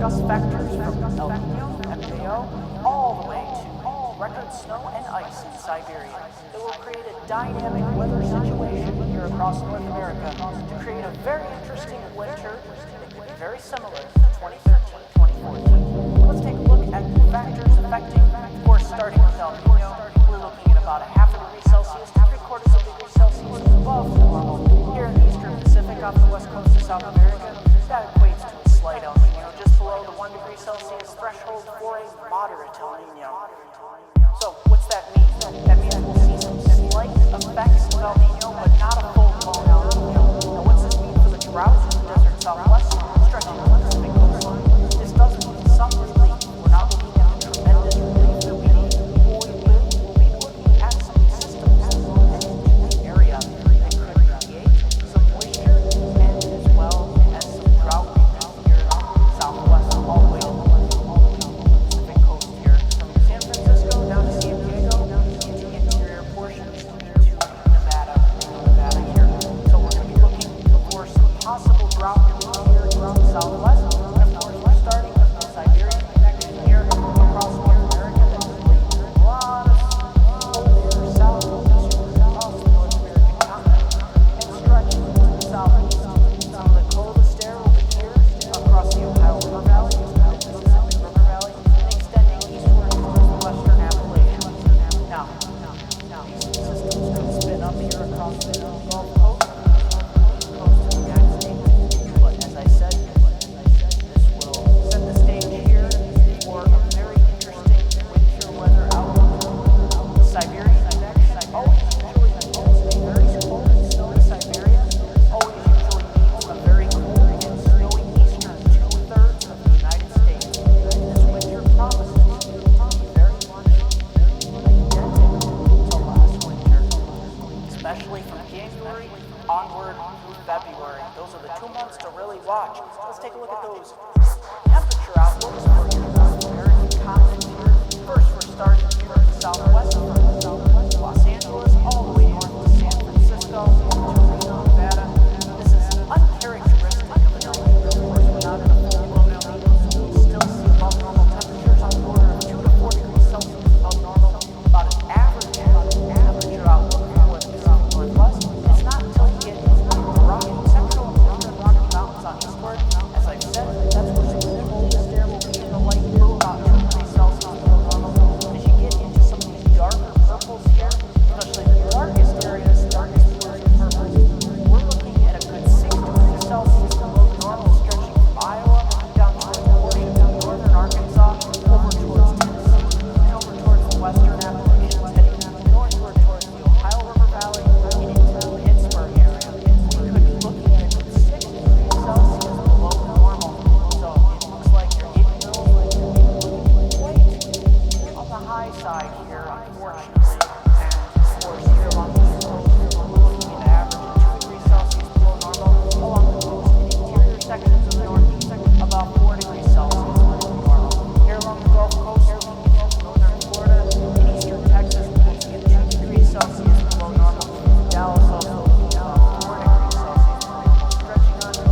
discuss factors from El Nino, FAO, all the way to record snow and ice in Siberia that will create a dynamic weather situation here across North America to create a very interesting winter that could be very similar to 2013-2014. Let's take a look at the factors affecting, of course, starting with El Nino. We're looking at about a half a degree Celsius to 3/4 of a degree Celsius above normal here in the Eastern Pacific off the west coast of South America. That equates to a slight El Nino, just below the 1 degree Celsius threshold for a moderate El Nino. So what's that mean? That means we'll see some slight effects of El Nino, but not a full-blown El Nino. Now what's this mean for the drought in the desert Southwest, stretching the Pacific coastline? This does mean some relief. We're not looking at the tremendous relief that we need. We'll be looking at some systems in the area that could create some moisture and as well as some drought here Southwest all the way to the Pacific coast here from San Francisco down to San Diego into the interior portions into Nevada here. So we're going to be looking for some possible drought here in the Southwest. And of course, we're starting with the Siberian connection here across North America that could lead to a lot of cold air south across the North American continent and stretch to the southeast. Some of the coldest air will be here across the Ohio River Valley, the Mississippi River Valley, and extending eastward towards the western Appalachians. Now, these systems can spin up here across the Gulf Coast, east coast of the United States. But as I said, this will set the stage here for a very interesting winter weather outlook. The Siberian connection always usually means a very cold and snowy Siberia, always usually means a very cold and snowy eastern 2/3 of the United States. This winter promises to be very much identical to last winter, especially from January onward through February. Those are the 2 months to really watch. Let's take a look at those temperature outlooks for the North American continent here. First, we're starting here in the Southwest, from Los Angeles all the way north to San Francisco to Reno, Nevada. This is uncharacteristic of an El Nino. Of course, we're not in a full-blown El Nino, so we still see above normal temperatures on the order of 2 to 4 degrees Celsius above normal. About an average temperature outlook for the Pacific Northwest. It's not until you get into the Rocky Central and Northern Rocky Mountains on eastward. As I've said, that's where some of the coldest air will be in the light blue, about 2 degrees Celsius below normal. As you get into some of these darker purples here, especially the darkest areas, darkest blues and purples, we're looking at a good 6 degrees Celsius below normal, stretching from Iowa down toward portions of northern Arkansas, over towards Tennessee, and over towards the western Appalachians, heading northward towards the Ohio River Valley and into the Pittsburgh area. We could be looking at a good 6 degrees Celsius below normal. So it looks like you're getting looking quite on the high side here, unfortunately. And of course, here along the East Coast, we're looking at an average of 2 degrees Celsius below normal. Along the coast and interior sections of the Northeast, about 4 degrees Celsius below normal. Here along the Gulf Coast, northern Florida and eastern Texas, we're looking at 2 degrees Celsius below normal. Dallas also looking at about 4 degrees Celsius below normal, stretching on to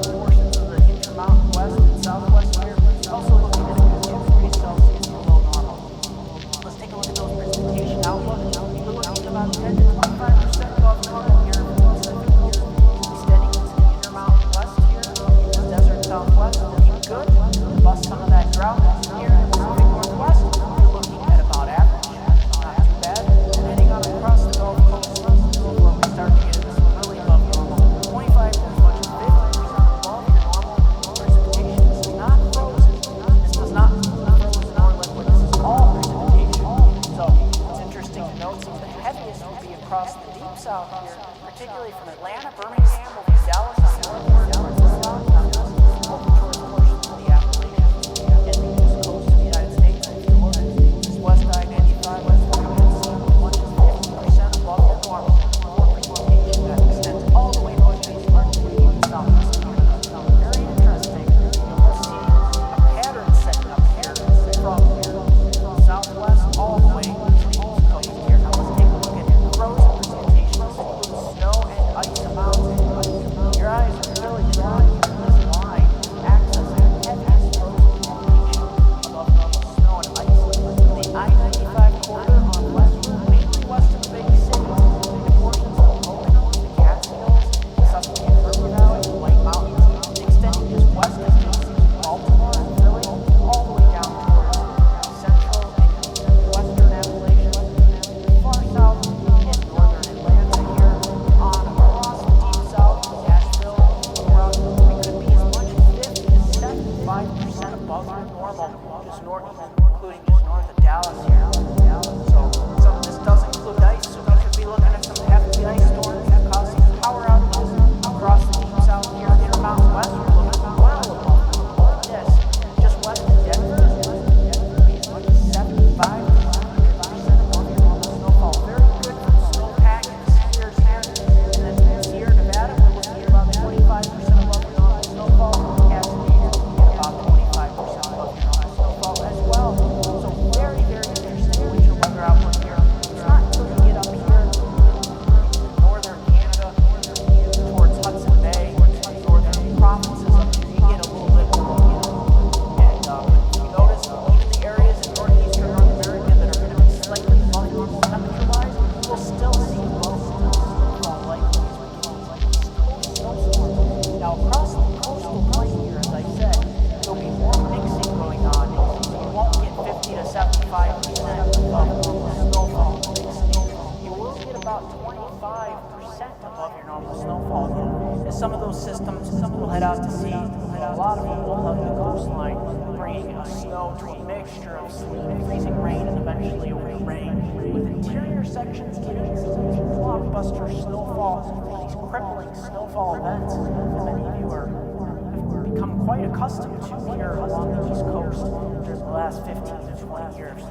portions of the Intermountain West and Southwest here. Also looking at a good 2 degrees Celsius below normal. Let's take a look at those precipitation outlook. We're looking at about 10 to 25% above normal here in the Pacific coast, extending into the Intermountain West here, into the desert Southwest, looking good. To bust some of that drought here in the Pacific Northwest, we're looking at about average, not too bad. And heading on across the Gulf Coast, where we start to get into some really above normal, 25 to as much as 50% above your normal. Precipitation is not frozen. This does not mean frozen or liquid. This is all precipitation. So it's interesting to note some of the heaviest will be across the deep south here, particularly from Atlanta, Birmingham, over to Dallas, on the northward towards the south, over towards portions of the Appalachians, and the east coast of the United States. And if you look, this West I-95, West 40, see as much as 50% above your normal. More precipitation that extends all the way northeast, particularly in the southeast of Canada. Very interesting. You'll see a pattern setting up here from the southwest all the way to the east coast here. Now let's take a look at frozen precipitation. This includes snow and ice amounts. Your eyes are really mixture of sleet, freezing rain, and eventually over rain, with interior sections getting these blockbuster snowfall, these crippling snowfall events that many of you have become quite accustomed to here along the East Coast during the last 15 to 20 years.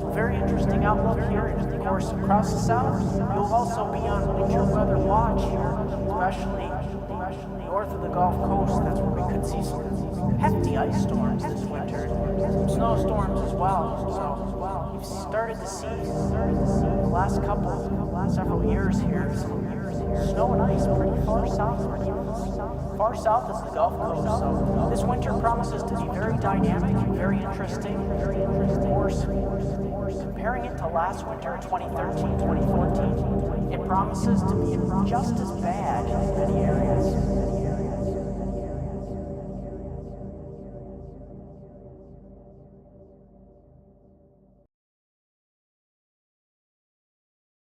A very interesting outlook here, and of course across the south, you'll also be on winter weather watch here, especially north of the Gulf Coast. That's where we could see some hefty ice storms this winter, some snowstorms as well. So we've started to see the last several years here some snow and ice pretty far southward, far south is the Gulf Coast. So this winter promises to be very dynamic, very interesting. Of course, comparing it to last winter, 2013, 2014, it promises to be just as bad in many areas.